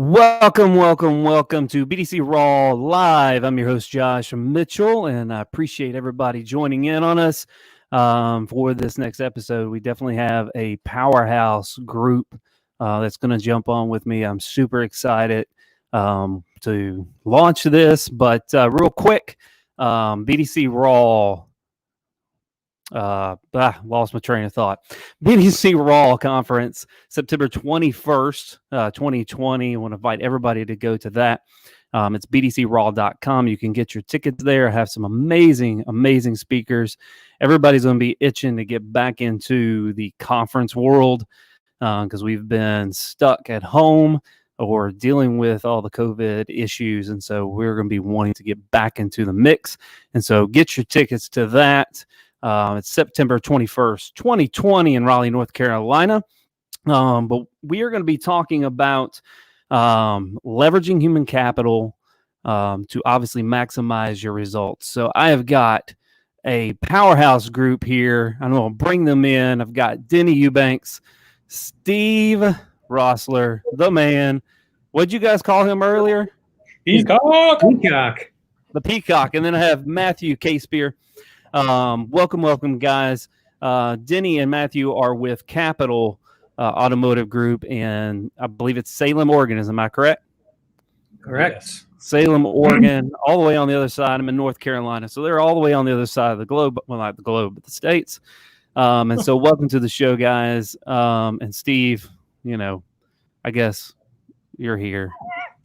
Welcome to BDC Raw Live. I'm your host, Josh Mitchell, and I appreciate everybody joining in on us for this next episode. We definitely have a powerhouse group that's going to jump on with me. I'm super excited to launch this, but real quick, BDC Raw. Lost my train of thought. BDC Raw Conference, September 21st, 2020. I want to invite everybody to go to that. It's bdcraw.com. You can get your tickets there. I have some amazing speakers. Everybody's going to be itching to get back into the conference world because we've been stuck at home or dealing with all the COVID issues. And so we're going to be wanting to get back into the mix. And so get your tickets to that. It's September 21st, 2020 in Raleigh, North Carolina. But we are going to be talking about leveraging human capital to obviously maximize your results. So I have got a powerhouse group here. I'm going to bring them in. I've got Denny Eubanks, Steve Roessler, the man. What'd you guys call him earlier? Peacock. The Peacock. And then I have Matthew Casebeer. Welcome, guys. Denny and Matthew are with Capital Automotive Group, and I believe it's Salem, Oregon. Am I correct? Correct. Yes. Salem, Oregon, all the way on the other side. I'm in North Carolina, so they're all the way on the other side of the globe. Well, not the globe, but the states. And so welcome to the show, guys. And Steve, I guess you're here.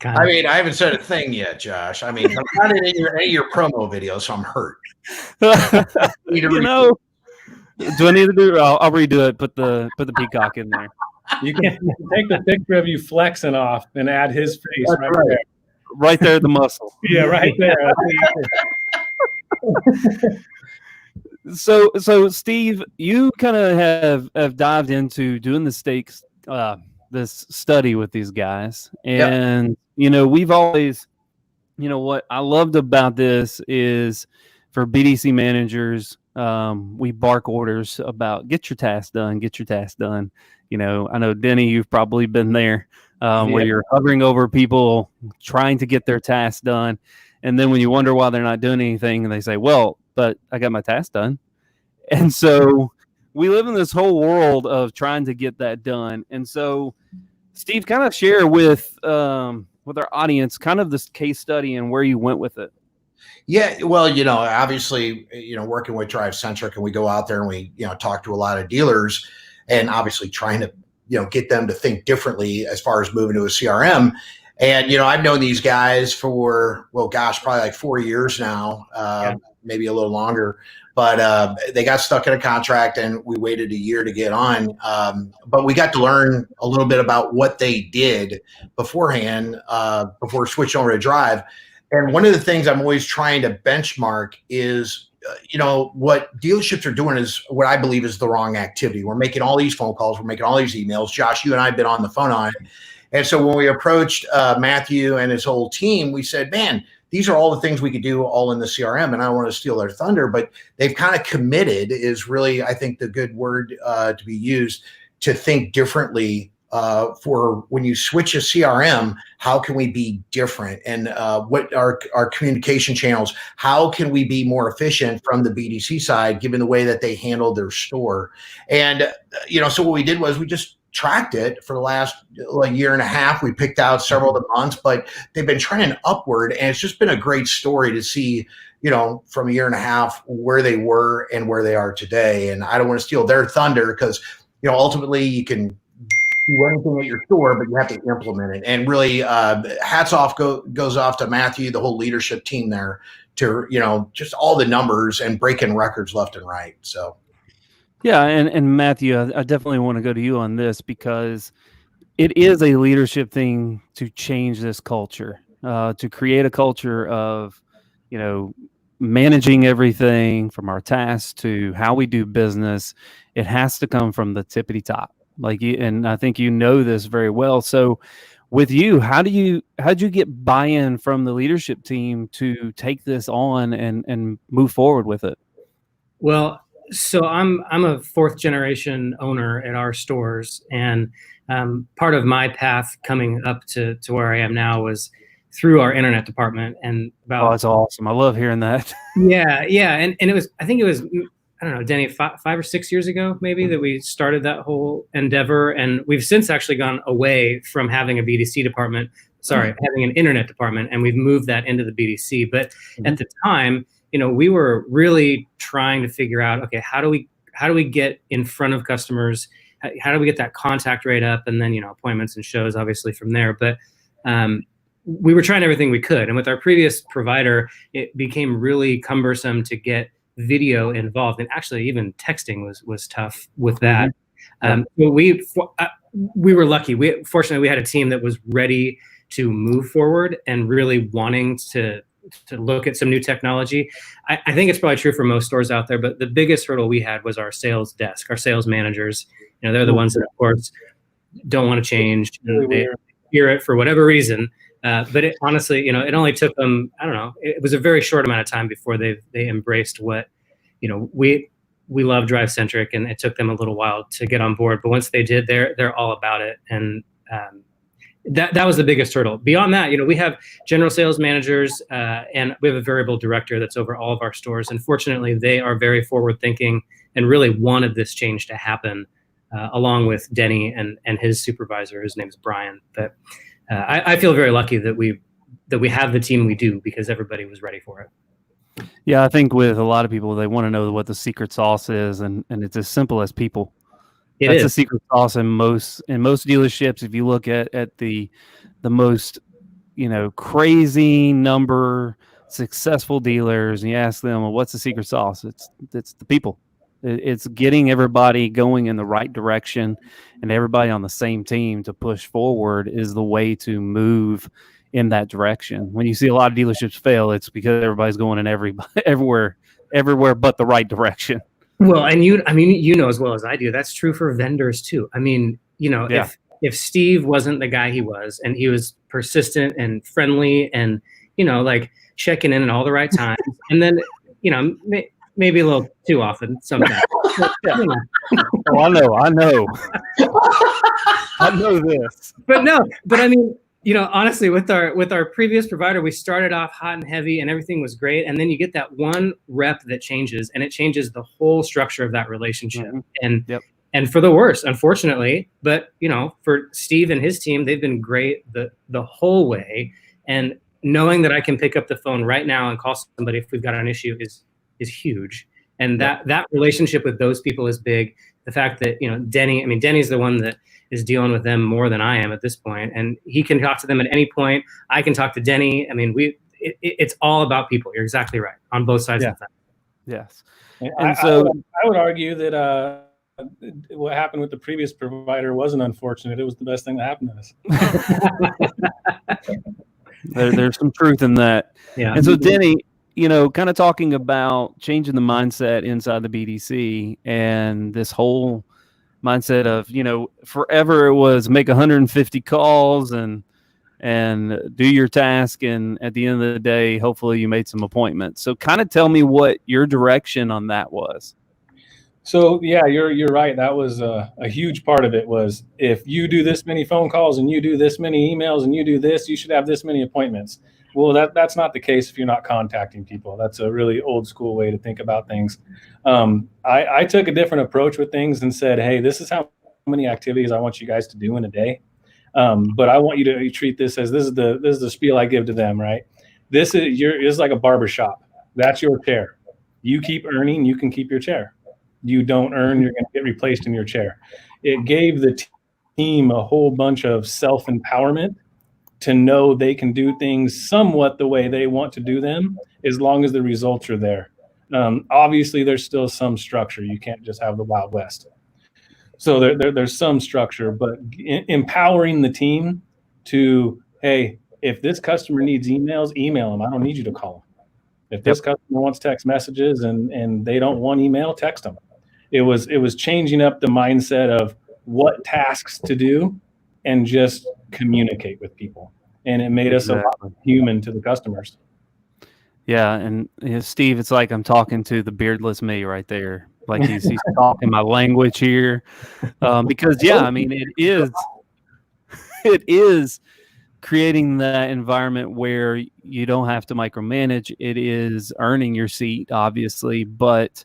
I mean, I haven't said a thing yet, Josh. I mean, I'm not in any of your promo videos, so I'm hurt. Do I need to do? I'll redo it. Put the Peacock in there. You can take the picture of you flexing off and add his face there. Right there, the muscle. Yeah, right there. So Steve, you kind of have dived into doing the stakes, this study with these guys, and we've always, what I loved about this is for BDC managers, we bark orders about get your task done. I know Denny, you've probably been there where you're hovering over people trying to get their task done. And then when you wonder why they're not doing anything, and they say, well, but I got my task done. And so we live in this whole world of trying to get that done. And so Steve, kind of share with our audience kind of this case study and where you went with it. Yeah, well, obviously, working with Drive Centric, and we go out there and we, talk to a lot of dealers, and obviously trying to, get them to think differently as far as moving to a CRM. And, I've known these guys for, probably like 4 years now, maybe a little longer. But they got stuck in a contract, and we waited a year to get on. But we got to learn a little bit about what they did beforehand, before switching over to Drive. And one of the things I'm always trying to benchmark is, what dealerships are doing is what I believe is the wrong activity. We're making all these phone calls. We're making all these emails. Josh, you and I have been on the phone on it. And so when we approached Matthew and his whole team, we said, man, these are all the things we could do all in the CRM. And I don't want to steal their thunder, but they've kind of committed is really, I think, the good word to be used to think differently for when you switch a CRM, how can we be different? And what are our communication channels? How can we be more efficient from the BDC side, given the way that they handled their store? And, so what we did was we just tracked it for the last year and a half. We picked out several of the months, but they've been trending upward. And it's just been a great story to see, from a year and a half, where they were and where they are today. And I don't want to steal their thunder because, ultimately you can do anything at your store, but you have to implement it. And really, hats off goes off to Matthew, the whole leadership team there, to just all the numbers and breaking records left and right. So, yeah, and Matthew, I definitely want to go to you on this because it is a leadership thing to change this culture, to create a culture of, managing everything from our tasks to how we do business. It has to come from the tippity top. And I think this very well. So with you, how'd you get buy-in from the leadership team to take this on and move forward with it? Well, so I'm a fourth generation owner at our stores, and part of my path coming up to where I am now was through our internet department. And Oh, that's awesome. I love hearing that. yeah. And it was, I think it was, I don't know, Denny, 5 or 6 years ago, maybe, that we started that whole endeavor. And we've since actually gone away from having a BDC department, having an internet department, and we've moved that into the BDC. But at the time, we were really trying to figure out, okay, how do we get in front of customers? How do we get that contact rate up? And then, appointments and shows, obviously, from there. But we were trying everything we could. And with our previous provider, it became really cumbersome to get video involved, and actually even texting was tough with that. But we were lucky. Fortunately, we had a team that was ready to move forward and really wanting to look at some new technology. I think it's probably true for most stores out there, but the biggest hurdle we had was our sales desk, our sales managers. They're the ones that, of course, don't want to change. They hear it for whatever reason. But it, honestly, it only took them, I don't know, it was a very short amount of time before they embraced what, we love Drive Centric, and it took them a little while to get on board. But once they did, they're all about it. And that was the biggest hurdle. Beyond that, we have general sales managers, and we have a variable director that's over all of our stores. And fortunately, they are very forward thinking and really wanted this change to happen, along with Denny and his supervisor, whose name is Brian. But I feel very lucky that we have the team we do, because everybody was ready for it. Yeah, I think with a lot of people, they want to know what the secret sauce is, and it's as simple as people. That's the secret sauce in most dealerships. If you look at the most crazy number successful dealers, and you ask them, well, what's the secret sauce? It's the people. It's getting everybody going in the right direction, and everybody on the same team to push forward is the way to move in that direction. When you see a lot of dealerships fail, it's because everybody's going in everywhere but the right direction. Well, and as well as I do, that's true for vendors too. If Steve wasn't the guy he was, and he was persistent and friendly and, like checking in at all the right times, and then, maybe a little too often sometimes. Oh, I know. I know this. But honestly, with our previous provider, we started off hot and heavy and everything was great. And then you get that one rep that changes, and it changes the whole structure of that relationship. Mm-hmm. And for the worse, unfortunately. But, for Steve and his team, they've been great the whole way. And knowing that I can pick up the phone right now and call somebody if we've got an issue is huge. And that relationship with those people is big. The fact that, Denny's the one that is dealing with them more than I am at this point. And he can talk to them at any point. I can talk to Denny. It's all about people. You're exactly right on both sides of that. Yes. And so I would argue that what happened with the previous provider wasn't unfortunate. It was the best thing that happened to us. There's some truth in that. Yeah. And so Denny, kind of talking about changing the mindset inside the BDC, and this whole mindset of, forever it was make 150 calls and do your task. And at the end of the day, hopefully you made some appointments. So kind of tell me what your direction on that was. So yeah, you're right. That was a huge part of it. Was if you do this many phone calls and you do this many emails and you do this, you should have this many appointments. Well, that's not the case if you're not contacting people. That's a really old school way to think about things. I took a different approach with things and said, hey, this is how many activities I want you guys to do in a day. But I want you to treat this as this is the spiel I give to them, right? This is like a barbershop. That's your chair. You keep earning, you can keep your chair. You don't earn, you're going to get replaced in your chair. It gave the team a whole bunch of self-empowerment to know they can do things somewhat the way they want to do them, as long as the results are there. Obviously, there's still some structure. You can't just have the Wild West. So there's some structure, but empowering the team to, hey, if this customer needs emails, email them. I don't need you to call them. If this customer wants text messages and they don't want email, text them. It was changing up the mindset of what tasks to do and just communicate with people. And it made us a lot more human to the customers. Yeah. And Steve, it's like I'm talking to the beardless me right there. Like he's talking my language here. Because it is it is creating that environment where you don't have to micromanage. It is earning your seat, obviously, but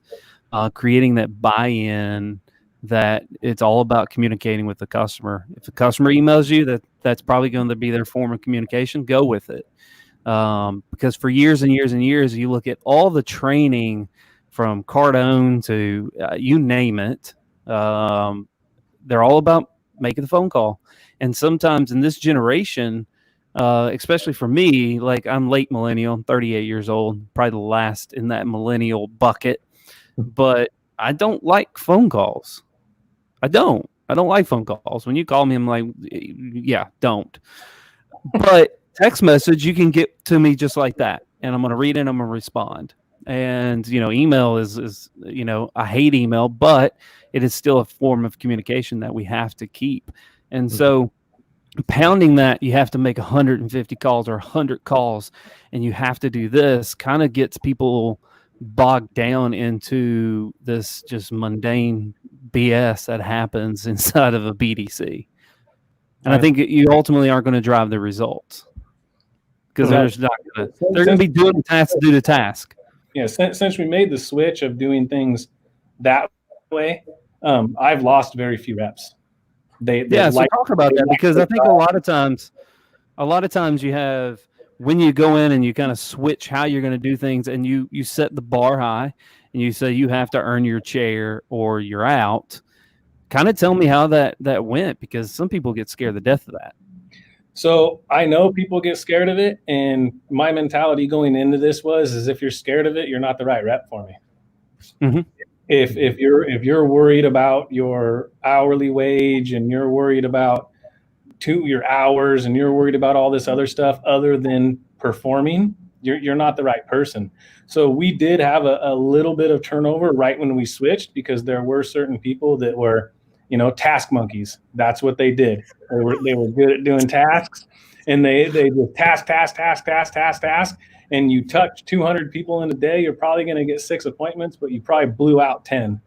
creating that buy-in, that it's all about communicating with the customer. If the customer emails you, that's probably going to be their form of communication. Go with it. Because for years and years and years, you look at all the training from Cardone to you name it, they're all about making the phone call. And sometimes in this generation, especially for me, like I'm late millennial, I'm 38 years old, probably the last in that millennial bucket, but I don't like phone calls. I don't like phone calls. When you call me, I'm like, yeah, don't. But text message, you can get to me just like that. And I'm going to read it and I'm going to respond. And, email is, I hate email, but it is still a form of communication that we have to keep. And so pounding that, you have to make 150 calls or 100 calls, and you have to do this, kind of gets people bogged down into this just mundane BS that happens inside of a BDC. And I think you ultimately aren't going to drive the results because they're going to be doing the task to do the task. Yeah, since we made the switch of doing things that way, I've lost very few reps. So talk about that, because I think a lot of times you have, when you go in and you kind of switch how you're going to do things, and you set the bar high and you say you have to earn your chair or you're out. Kind of tell me how that went, because some people get scared to death of that. So I know people get scared of it, and my mentality going into this is if you're scared of it, you're not the right rep for me. Mm-hmm. If you're worried about your hourly wage, and you're worried about your hours, and you're worried about all this other stuff other than performing, you're not the right person. So we did have a little bit of turnover right when we switched, because there were certain people that were, task monkeys. That's what they did. They were good at doing tasks, and they just task. And you touch 200 people in a day, you're probably going to get 6 appointments, but you probably blew out 10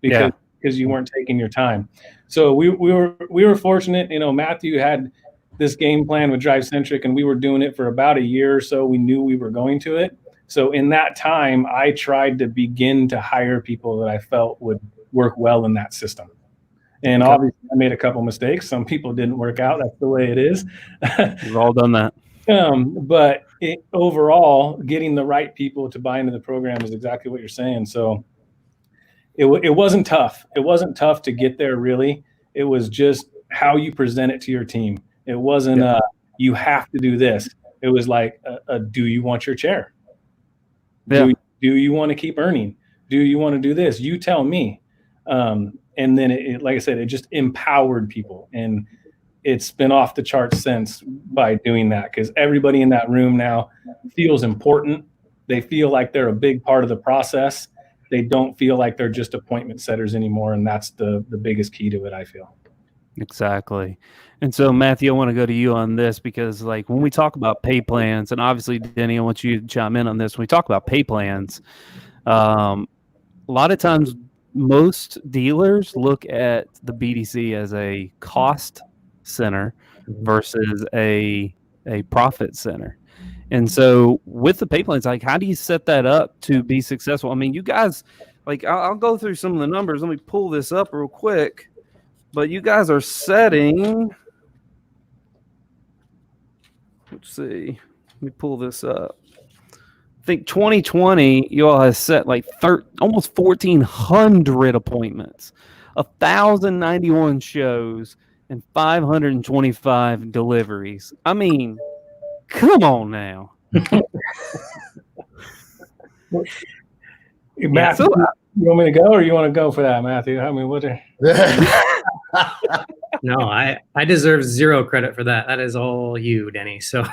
because you weren't taking your time. So we were fortunate. Matthew had this game plan with Drive Centric, and we were doing it for about a year or so. We knew we were going to it. So in that time, I tried to begin to hire people that I felt would work well in that system. And obviously, I made a couple mistakes. Some people didn't work out. That's the way it is. We've all done that. But overall, getting the right people to buy into the program is exactly what you're saying. So it wasn't tough. It wasn't tough to get there, really. It was just how you present it to your team. It wasn't you have to do this. It was like, do you want your chair? Yeah. Do you want to keep earning? Do you want to do this? You tell me. And then, it, like I said, it just empowered people. And it's been off the charts since by doing that, because everybody in that room now feels important. They feel like they're a big part of the process. They don't feel like they're just appointment setters anymore. And that's the biggest key to it, I feel. Exactly. And so, Matthew, I want to go to you on this, because like when we talk about pay plans, and obviously, Denny, I want you to chime in on this. When we talk about pay plans, a lot of times most dealers look at the BDC as a cost center versus a profit center. And so with the pay plans, like, how do you set that up to be successful? I mean, you guys, like, I'll go through some of the numbers. Let me pull this up real quick. But you guys are setting, let's see, let me pull this up. I think 2020, you all have set like almost 1,400 appointments, 1,091 shows, and 525 deliveries. I mean, come on now. Matthew, you want me to go, or you want to go for that, Matthew? I mean, what? No, I deserve 0 credit for that. That is all you, Denny. So,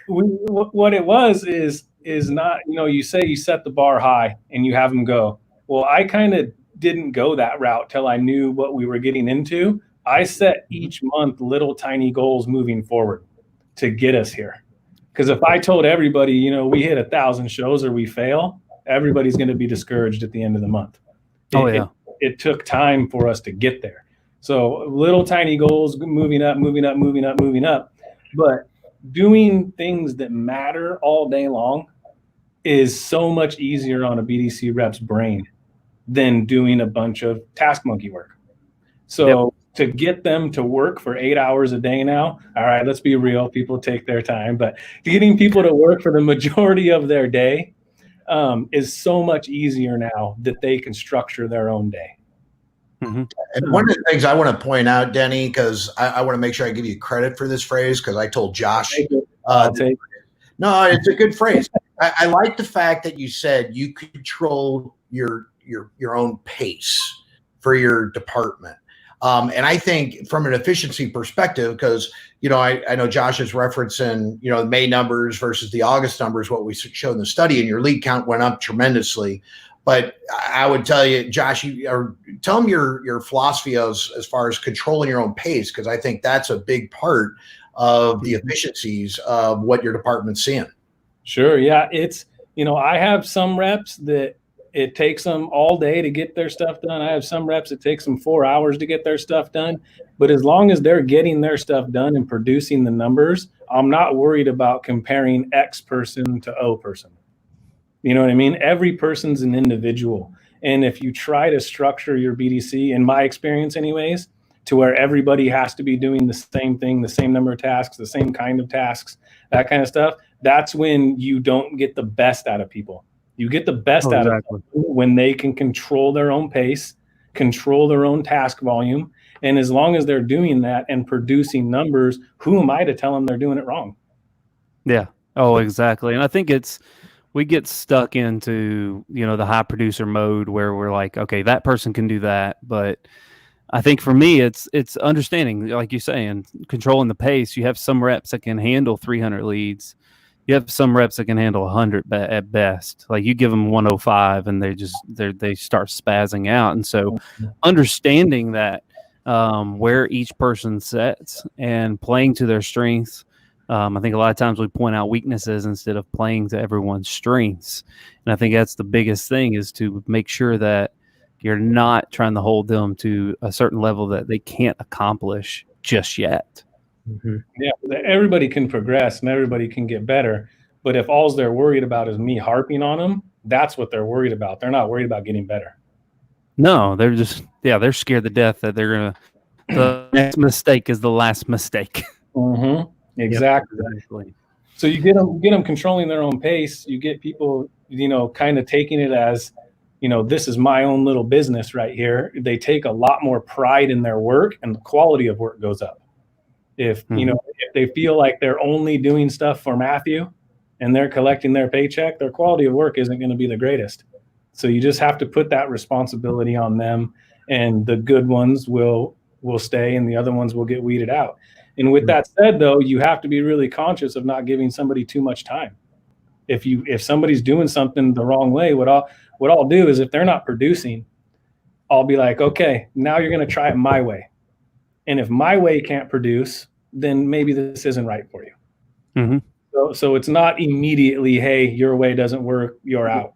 what it was is not, you say you set the bar high and you have them go. Well, I kind of didn't go that route till I knew what we were getting into. I set each month little tiny goals moving forward to get us here. Because if I told everybody, we hit 1,000 shows or we fail, everybody's going to be discouraged at the end of the month. It took time for us to get there. So little tiny goals, moving up, moving up, moving up, moving up. But doing things that matter all day long is so much easier on a BDC rep's brain than doing a bunch of task monkey work. So to get them to work for 8 hours a day now, all right, let's be real, people take their time, but getting people to work for the majority of their day is so much easier now that they can structure their own day. And one of the things I want to point out, Denny, because I want to make sure I give you credit for this phrase, because I told Josh. No, it's a good phrase. I like the fact that you said you control your own pace for your department. And I think from an efficiency perspective, because, I know Josh is referencing, the May numbers versus the August numbers, what we showed in the study, and your lead count went up tremendously. But I would tell you, Josh, tell them your philosophy as far as controlling your own pace, because I think that's a big part of the efficiencies of what your department's seeing. Sure. Yeah. It's, I have some reps that it takes them all day to get their stuff done. I have some reps it takes them 4 hours to get their stuff done. But as long as they're getting their stuff done and producing the numbers, I'm not worried about comparing X person to O person. You know what I mean? Every person's an individual. And if you try to structure your BDC, in my experience anyways, to where everybody has to be doing the same thing, the same number of tasks, the same kind of tasks, that kind of stuff, that's when you don't get the best out of people. You get the best out of them when they can control their own pace, control their own task volume. And as long as they're doing that and producing numbers, who am I to tell them they're doing it wrong? Yeah. Oh, exactly. And I think we get stuck into, the high producer mode where we're like, okay, that person can do that. But I think for me, it's understanding, like you're saying, controlling the pace. You have some reps that can handle 300 leads. You have some reps that can handle 100 at best. Like you give them 105 and they start spazzing out. And so understanding that where each person sets and playing to their strengths. I think a lot of times we point out weaknesses instead of playing to everyone's strengths. And I think that's the biggest thing, is to make sure that you're not trying to hold them to a certain level that they can't accomplish just yet. Mm-hmm. Yeah, everybody can progress and everybody can get better. But if all they're worried about is me harping on them, that's what they're worried about. They're not worried about getting better. No, they're just, they're scared to death that they're going to, the next mistake is the last mistake. Mm-hmm. Exactly. Yep. So you get them controlling their own pace. You get people, kind of taking it as, this is my own little business right here. They take a lot more pride in their work, and the quality of work goes up. If if they feel like they're only doing stuff for Matthew and they're collecting their paycheck, their quality of work isn't going to be the greatest. So you just have to put that responsibility on them, and the good ones will stay and the other ones will get weeded out. And with that said, though, you have to be really conscious of not giving somebody too much time. If somebody's doing something the wrong way, what I'll do is, if they're not producing, I'll be like, okay, now you're going to try it my way. And if my way can't produce, then maybe this isn't right for you. Mm-hmm. So it's not immediately, hey, your way doesn't work, you're out.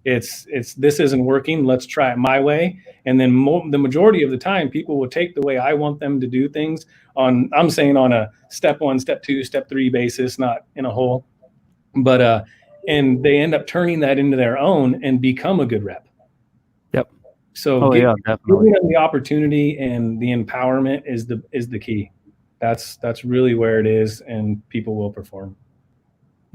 It's this isn't working, let's try it my way. And then the majority of the time, people will take the way I want them to do things I'm saying on a step 1, step 2, step 3 basis, not in a whole. But and they end up turning that into their own and become a good rep. Yep. So giving them the opportunity and the empowerment is the key. That's really where it is, and people will perform.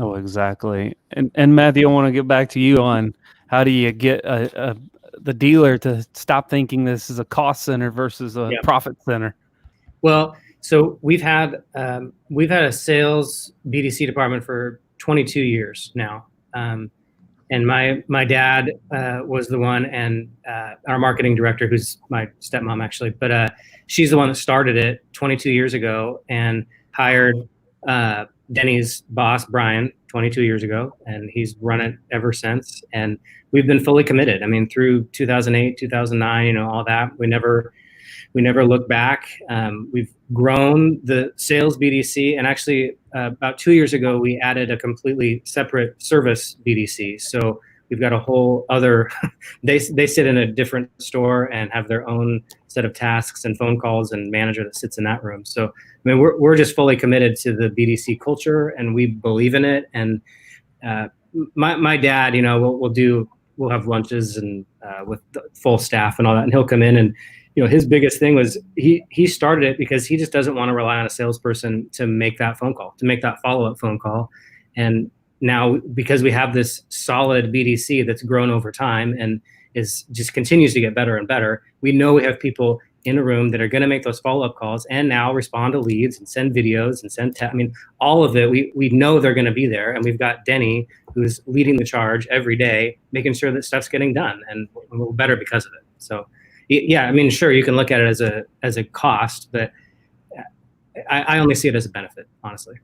Oh, exactly. And Matthew, I want to get back to you on how do you get the dealer to stop thinking this is a cost center versus a profit center? Well, so we've had a sales BDC department for 22 years now. And my dad was the one, and our marketing director, who's my stepmom actually, but she's the one that started it 22 years ago and hired Denny's boss, Brian, 22 years ago, and he's run it ever since. And we've been fully committed. I mean, through 2008, 2009, all that, we never looked back. We've grown the sales BDC, and actually about 2 years ago, we added a completely separate service BDC. So we've got a whole other, they sit in a different store and have their own set of tasks and phone calls and manager that sits in that room. So, I mean, we're just fully committed to the BDC culture, and we believe in it. And my dad, you know, we'll have lunches and with the full staff and all that, and he'll come in, and you know, his biggest thing was he started it because he just doesn't want to rely on a salesperson to make that phone call, to make that follow-up phone call. And now, because we have this solid BDC that's grown over time and is just continues to get better and better, we know we have people in a room that are going to make those follow-up calls and now respond to leads and send videos and send I mean, all of it, we know they're going to be there. And we've got Denny, who's leading the charge every day, making sure that stuff's getting done, and we're better because of it. So yeah, I mean, sure, you can look at it as a cost, but I only see it as a benefit, honestly.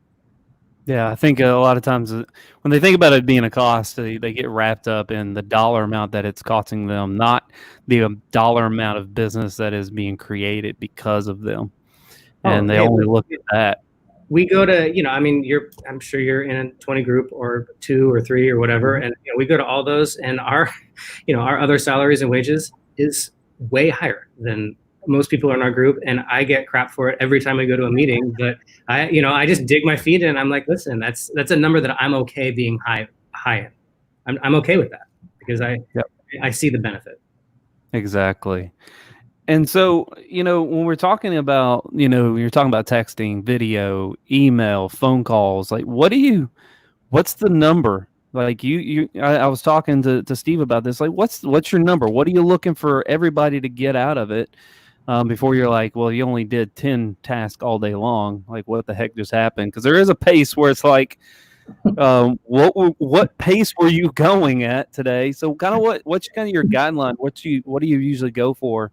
Yeah, I think a lot of times when they think about it being a cost, they get wrapped up in the dollar amount that it's costing them, not the dollar amount of business that is being created because of them. And they only look at that. We go to, you know, I mean, I'm sure you're in a 20 group or 2 or 3 or whatever, and you know, we go to all those, and our other salaries and wages is way higher than most people in our group, and I get crap for it every time I go to a meeting. But I just dig my feet in, and I'm like, listen, that's a number that I'm okay being high in. I'm okay with that because I see the benefit. Exactly. And so, you know, when we're talking about, you know, you're talking about texting, video, email, phone calls, like what's the number? Like I was talking to Steve about this. Like, what's your number? What are you looking for everybody to get out of it? Before you're like, well, you only did 10 tasks all day long. Like, what the heck just happened? Because there is a pace where it's like, what pace were you going at today? So, kind of what's kind of your guideline? What do you usually go for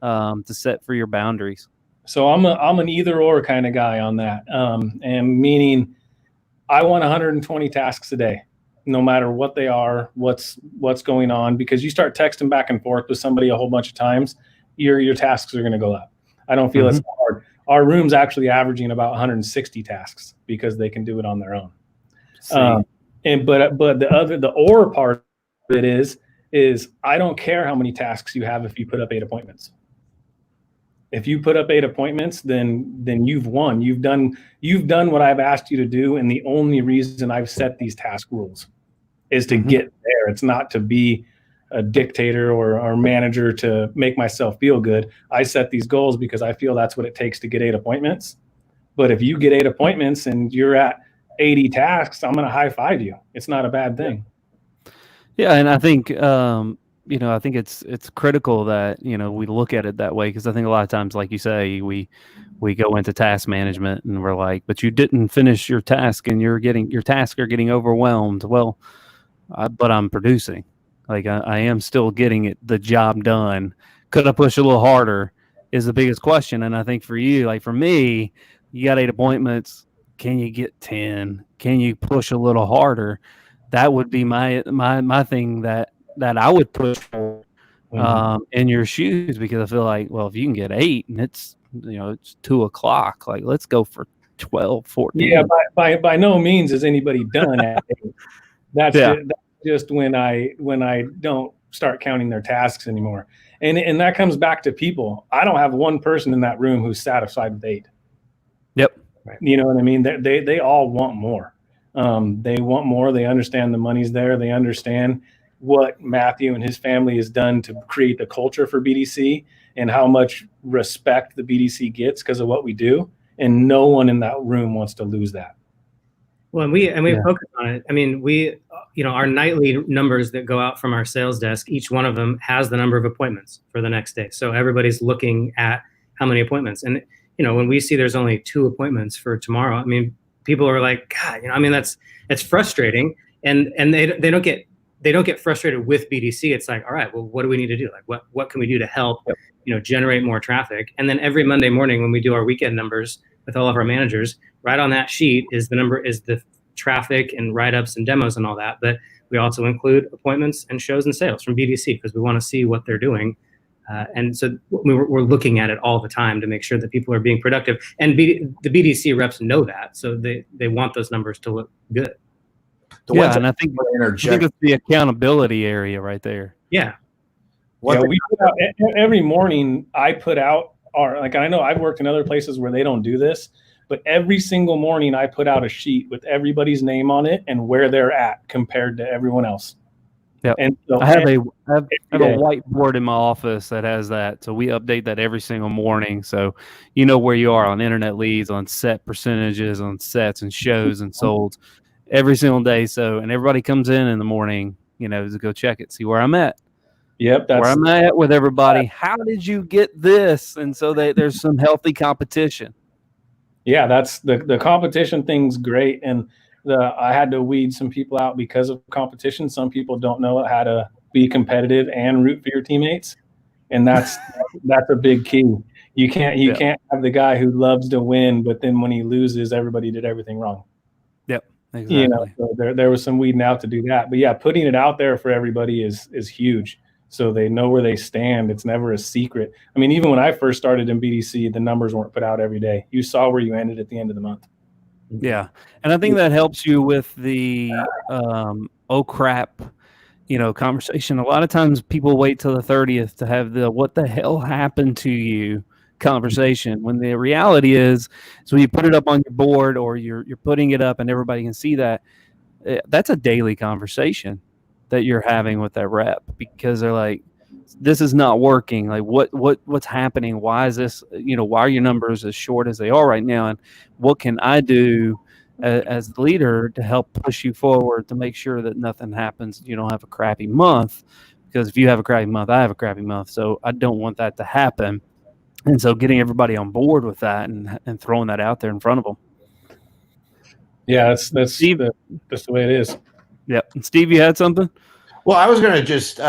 to set for your boundaries? So I'm an either or kind of guy on that, and meaning I want 120 tasks a day, no matter what they are, what's going on, because you start texting back and forth with somebody a whole bunch of times, your tasks are going to go up. I don't feel it's hard. Our room's actually averaging about 160 tasks because they can do it on their own. But the or part of it is I don't care how many tasks you have if you put up 8 appointments. If you put up 8 appointments, then you've won. You've done what I've asked you to do, and the only reason I've set these task rules is to get there. It's not to be a dictator or manager to make myself feel good. I set these goals because I feel that's what it takes to get 8 appointments. But if you get 8 appointments and you're at 80 tasks, I'm going to high five you. It's not a bad thing. Yeah. And I think, I think it's critical that, you know, we look at it that way, because I think a lot of times, like you say, we go into task management and we're like, but you didn't finish your task and your tasks are getting overwhelmed. Well, but I'm producing. Like I am still getting the job done. Could I push a little harder is the biggest question. And I think for you, like for me, you got 8 appointments. Can you get 10? Can you push a little harder? That would be my thing that I would push for in your shoes, because I feel like, well, if you can get 8 and it's 2:00, like let's go for 12, 14. Yeah, by no means is anybody done at 8. That's just when I don't start counting their tasks anymore. And that comes back to people. I don't have one person in that room who's satisfied with 8. Yep. You know what I mean? They all want more. They want more. They understand the money's there. They understand what Matthew and his family has done to create the culture for BDC and how much respect the BDC gets because of what we do. And no one in that room wants to lose that. Well, we focus on it. I mean, our nightly numbers that go out from our sales desk, each one of them has the number of appointments for the next day. So everybody's looking at how many appointments. And, when we see there's only 2 appointments for tomorrow, I mean, people are like, God, that's frustrating. And they don't get frustrated with BDC. It's like, all right, well, what do we need to do? Like, what can we do to help, generate more traffic? And then every Monday morning when we do our weekend numbers with all of our managers, right on that sheet is the traffic and write-ups and demos and all that. But we also include appointments and shows and sales from BDC because we want to see what they're doing. And so we're looking at it all the time to make sure that people are being productive. And the BDC reps know that, so they want those numbers to look good. The Yeah, ones and that I think interject. it's the accountability area right there. Yeah. Yeah, we put out every morning. I put out like I know I've worked in other places where they don't do this, but every single morning I put out a sheet with everybody's name on it and where they're at compared to everyone else. Yep. And so I have a day. whiteboard in my office that has that. So we update that every single morning. So you know where you are on internet leads, on set percentages, on sets and shows and solds every single day. So, and everybody comes in the morning, to go check it, see where I'm at. Yep, Where I'm at with everybody. How did you get this? And so there's some healthy competition. Yeah, that's the competition thing's great. And I had to weed some people out because of competition. Some people don't know how to be competitive and root for your teammates. And that's a big key. You can't have the guy who loves to win, but then when he loses, everybody did everything wrong. Yep, exactly. So there was some weeding out to do that. But yeah, putting it out there for everybody is huge. So they know where they stand. It's never a secret. I mean, even when I first started in BDC, the numbers weren't put out every day. You saw where you ended at the end of the month. Yeah. And I think that helps you with the oh crap, conversation. A lot of times people wait till the 30th to have the what the hell happened to you conversation, when the reality is when you put it up on your board or you're putting it up and everybody can see that, that's a daily conversation that you're having with that rep, because they're like, this is not working. Like what's happening? Why is this, why are your numbers as short as they are right now? And what can I do as the leader to help push you forward to make sure that nothing happens? You don't have a crappy month, because if you have a crappy month, I have a crappy month. So I don't want that to happen. And so getting everybody on board with that and throwing that out there in front of them. Yeah, that's Steve, that's the way it is. Yeah. And Steve, you had something? Well, I was going to just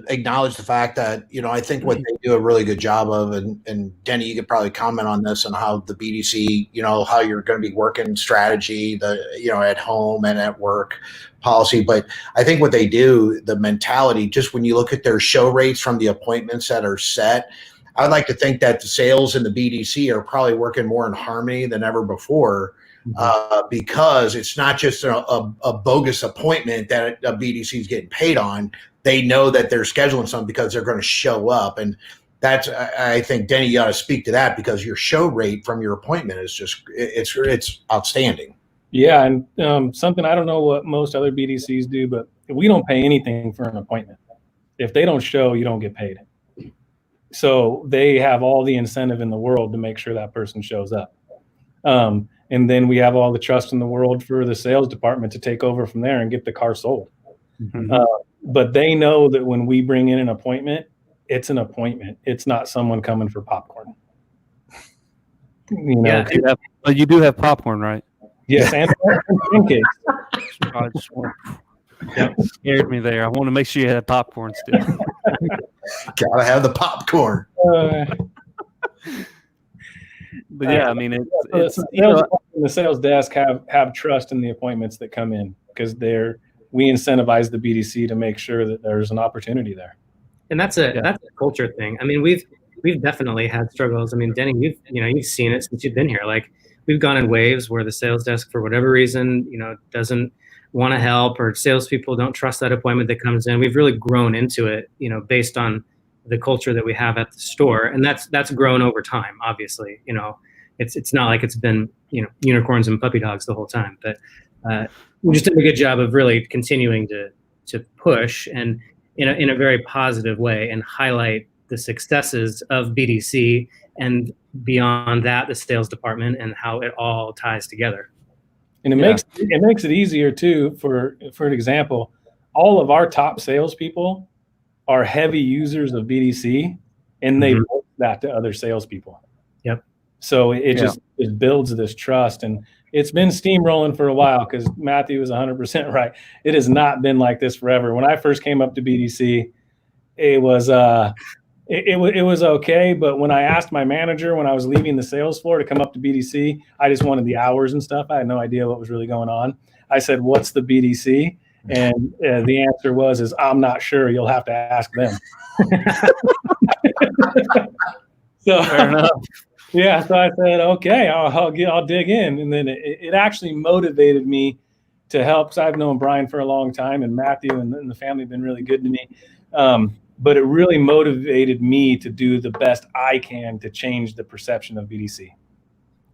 acknowledge the fact that, I think what they do a really good job of, and Denny, you could probably comment on this, and how the BDC, how you're going to be working strategy, at home and at work policy. But I think what they do, the mentality, just when you look at their show rates from the appointments that are set, I'd like to think that the sales and the BDC are probably working more in harmony than ever before. Because it's not just a bogus appointment that a BDC is getting paid on. They know that they're scheduling something because they're going to show up. And that's, I think, Denny, you ought to speak to that, because your show rate from your appointment is just, it's outstanding. Yeah. And something, I don't know what most other BDCs do, but we don't pay anything for an appointment. If they don't show, you don't get paid. So they have all the incentive in the world to make sure that person shows up. And then we have all the trust in the world for the sales department to take over from there and get the car sold. Mm-hmm. But they know that when we bring in an appointment, it's an appointment. It's not someone coming for popcorn. Yeah. But you do have popcorn, right? Yes, and pancakes. I just scared me there. I want to make sure you had popcorn still. Gotta have the popcorn. But yeah, I mean, the sales desk have trust in the appointments that come in, because we incentivize the BDC to make sure that there's an opportunity there. And that's a culture thing. I mean, we've definitely had struggles. I mean, Denny, you've seen it since you've been here. Like, we've gone in waves where the sales desk, for whatever reason, doesn't want to help, or salespeople don't trust that appointment that comes in. We've really grown into it, based on the culture that we have at the store, and that's grown over time. Obviously, it's not like it's been unicorns and puppy dogs the whole time, but we just did a good job of really continuing to push and in a very positive way, and highlight the successes of BDC, and beyond that, the sales department, and how it all ties together. And it makes it easier too. For an example, all of our top salespeople are heavy users of BDC, and they voice that to other salespeople. Yep. So it builds this trust, and it's been steamrolling for a while, because Matthew was 100% right. It has not been like this forever. When I first came up to BDC, it was it was okay, but when I asked my manager when I was leaving the sales floor to come up to BDC, I just wanted the hours and stuff. I had no idea what was really going on. I said, "What's the BDC?" And the answer was, "I'm not sure. You'll have to ask them." So fair enough. Yeah, so I said, "Okay, I'll dig in," and then it actually motivated me to help, because I've known Brian for a long time, and Matthew and the family have been really good to me. But it really motivated me to do the best I can to change the perception of BDC.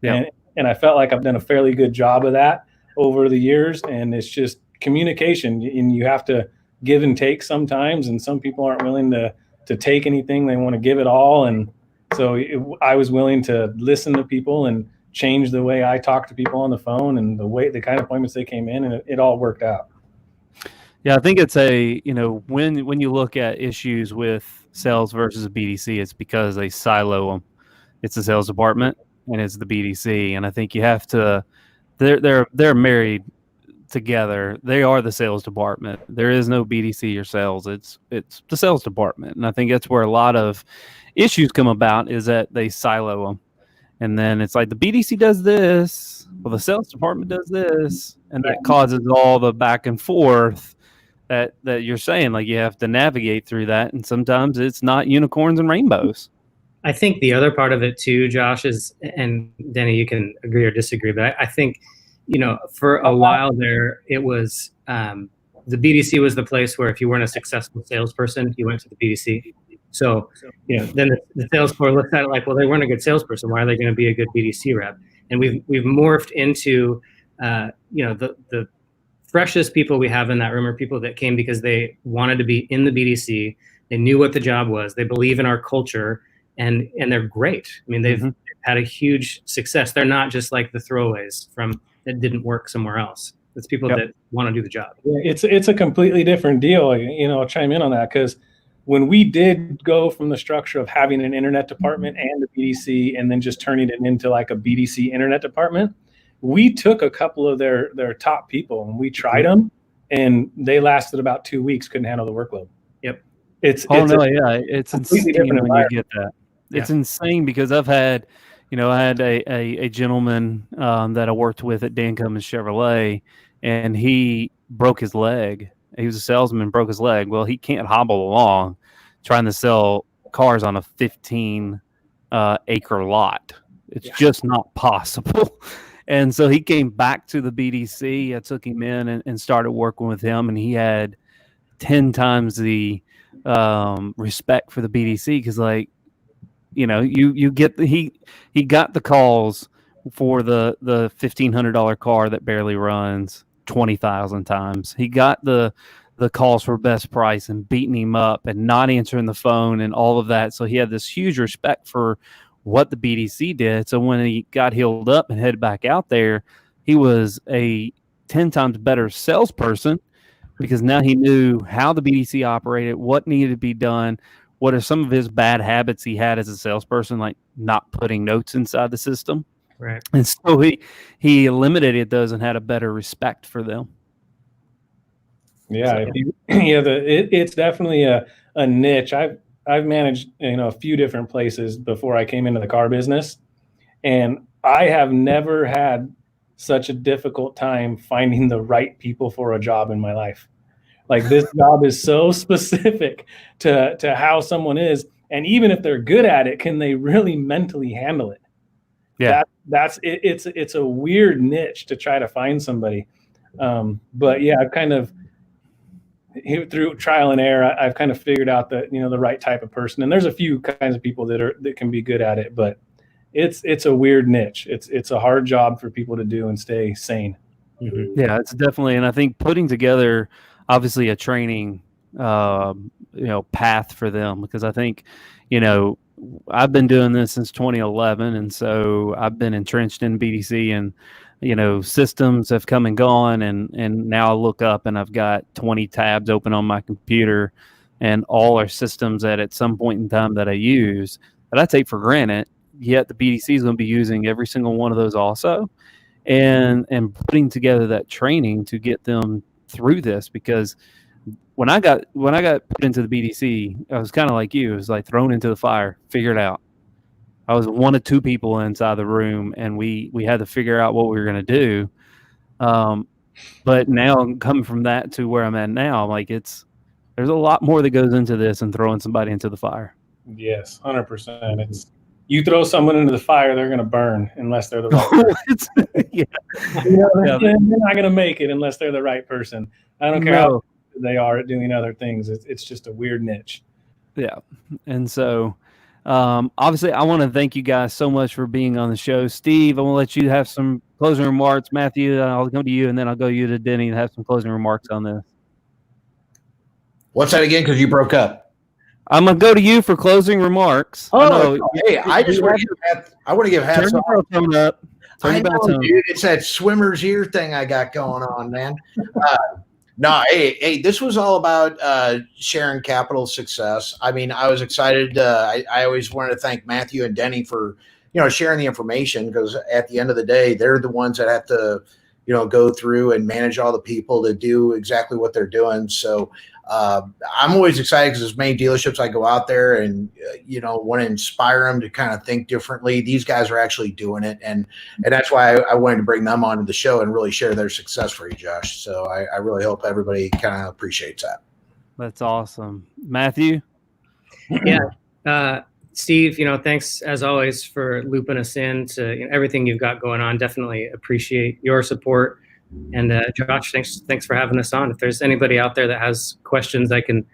Yeah. And I felt like I've done a fairly good job of that over the years. And it's just communication, and you have to give and take sometimes. And some people aren't willing to take anything. They want to give it all. And so I was willing to listen to people and change the way I talk to people on the phone and the kind of appointments they came in, and it all worked out. Yeah, I think it's when you look at issues with sales versus a BDC, it's because they silo them. It's the sales department and it's the BDC, and I think you have to. They're married together. They are the sales department. There is no BDC or sales. It's the sales department, and I think that's where a lot of issues come about, is that they silo them, and then it's like the BDC does this, well, the sales department does this, and that causes all the back and forth that you're saying. Like, you have to navigate through that, and sometimes it's not unicorns and rainbows. I think the other part of it too, Josh, is, and Denny, you can agree or disagree, but I think, for a while there, it was the BDC was the place where if you weren't a successful salesperson, you went to the BDC. So, then the sales floor looked at it like, well, they weren't a good salesperson. Why are they going to be a good BDC rep? And we've morphed into, the freshest people we have in that room are people that came because they wanted to be in the BDC. They knew what the job was. They believe in our culture, and they're great. I mean, they've had a huge success. They're not just like the throwaways that didn't work somewhere else. It's people that want to do the job. It's a completely different deal. I'll chime in on that, because when we did go from the structure of having an internet department and a BDC, and then just turning it into like a BDC internet department, we took a couple of their top people and we tried them, and they lasted about 2 weeks, couldn't handle the workload. Yep. It's insane when you get that. It's insane, because I've had, I had a gentleman that I worked with at Dan Cummins Chevrolet, and he broke his leg. He was a salesman, broke his leg. Well, he can't hobble along trying to sell cars on a 15 acre lot. It's just not possible. And so he came back to the BDC. I took him in and started working with him, and he had 10 times the respect for the BDC, because, like, you get he got the calls for the $1,500 car that barely runs 20,000 times. He got the calls for best price and beating him up and not answering the phone and all of that. So he had this huge respect for what the BDC did. So when he got healed up and headed back out there, he was a 10 times better salesperson, because now he knew how the BDC operated, what needed to be done, what are some of his bad habits he had as a salesperson, like not putting notes inside the system. Right. And so he eliminated those and had a better respect for them. Yeah. It's definitely a niche. I've managed, a few different places before I came into the car business, and I have never had such a difficult time finding the right people for a job in my life. Like, this job is so specific to how someone is, and even if they're good at it, can they really mentally handle it? Yeah, that's it. It's a weird niche to try to find somebody. But yeah, I've kind of, through trial and error, I've kind of figured out that, the right type of person. And there's a few kinds of people that can be good at it, but it's a weird niche. It's a hard job for people to do and stay sane. Mm-hmm. Yeah, it's definitely. And I think putting together, obviously, a training, path for them, because I think, I've been doing this since 2011. And so I've been entrenched in BDC, and, systems have come and gone. And now I look up and I've got 20 tabs open on my computer, and all are systems that at some point in time that I use that I take for granted, yet the BDC is going to be using every single one of those also. And putting together that training to get them through this, because when I got put into the BDC, I was kind of like you. It was like thrown into the fire, figure it out. I was one of two people inside the room, and we had to figure out what we were going to do. But now, coming from that to where I'm at now, like, there's a lot more that goes into this and throwing somebody into the fire. Yes, 100%. you throw someone into the fire, they're going to burn unless they're the right person. Yeah. They're not going to make it unless they're the right person. I don't care how good they are at doing other things. It's just a weird niche. Yeah. And so obviously I want to thank you guys so much for being on the show. Steve, I'm going to let you have some closing remarks. Matthew, I'll go to you, and then I'll go you to Denny and have some closing remarks on this. What's that again? Because you broke up. I'm gonna go to you for closing remarks. Hey, I just want to give hats off. Coming up. I know, dude. It's that swimmer's ear thing I got going on, man. No, hey, this was all about sharing capital success. I mean, I was excited. I always wanted to thank Matthew and Denny for sharing the information, because at the end of the day, they're the ones that have to go through and manage all the people to do exactly what they're doing. So I'm always excited because as many dealerships I go out there and want to inspire them to kind of think differently. These guys are actually doing it, and that's why I wanted to bring them onto the show and really share their success for you, Josh. So I really hope everybody kind of appreciates that. That's awesome, Matthew. Yeah, Steve. Thanks as always for looping us in to everything you've got going on. Definitely appreciate your support. And Josh, thanks for having us on. If there's anybody out there that has questions, I can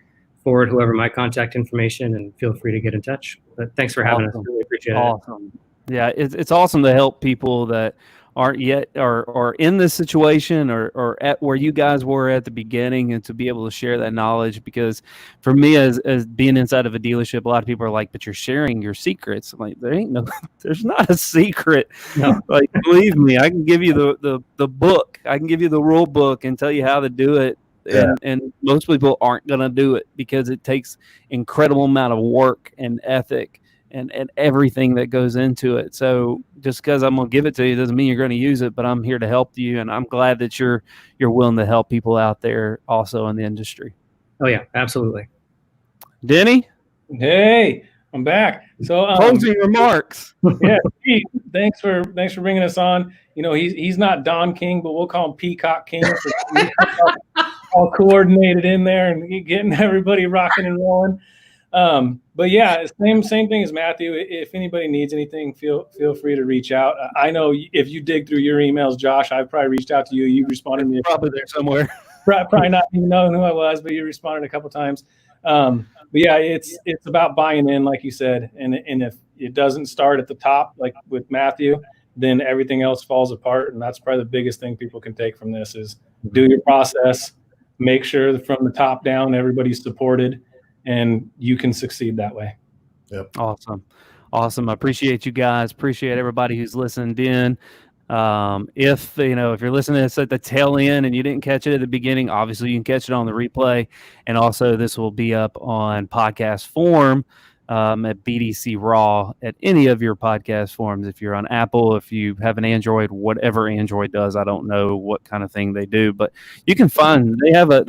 forward whoever my contact information, and feel free to get in touch. But thanks for having us. Really appreciate it. Awesome. Yeah, it's awesome to help people that aren't yet or in this situation or at where you guys were at the beginning, and to be able to share that knowledge. Because for me, as being inside of a dealership, a lot of people are like, but you're sharing your secrets. I'm like, there's not a secret. No. Like, believe me, I can give you the book. I can give you the rule book and tell you how to do it. Yeah. And most people aren't going to do it because it takes incredible amount of work and ethic and everything that goes into it. So just because I'm going to give it to you doesn't mean you're going to use it, but I'm here to help you. And I'm glad that you're willing to help people out there also in the industry. Oh yeah, absolutely. Denny? Hey, I'm back. So closing remarks. Yeah, Pete, thanks for bringing us on. He's not Don King, but we'll call him Peacock King. All coordinated in there and getting everybody rocking and rolling. But yeah, same thing as Matthew. If anybody needs anything, feel free to reach out. I know if you dig through your emails, Josh, I've probably reached out to you. You responded to me. Probably there somewhere. Probably not even knowing who I was, but you responded a couple times. But yeah, it's about buying in, like you said. And if it doesn't start at the top, like with Matthew, then everything else falls apart. And that's probably the biggest thing people can take from this is do your process, make sure that from the top down, everybody's supported, and you can succeed that way. Yep. Awesome. I appreciate you guys. Appreciate everybody who's listened in. If you're listening to this at the tail end and you didn't catch it at the beginning, obviously you can catch it on the replay. And also this will be up on podcast form at BDC Raw at any of your podcast forms. If you're on Apple, if you have an Android, whatever Android does, I don't know what kind of thing they do, but you can find they have a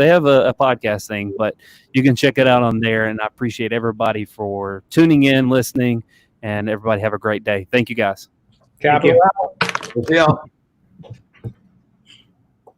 podcast thing, but you can check it out on there. And I appreciate everybody for tuning in, listening, and everybody have a great day. Thank you guys. Capital. Yeah.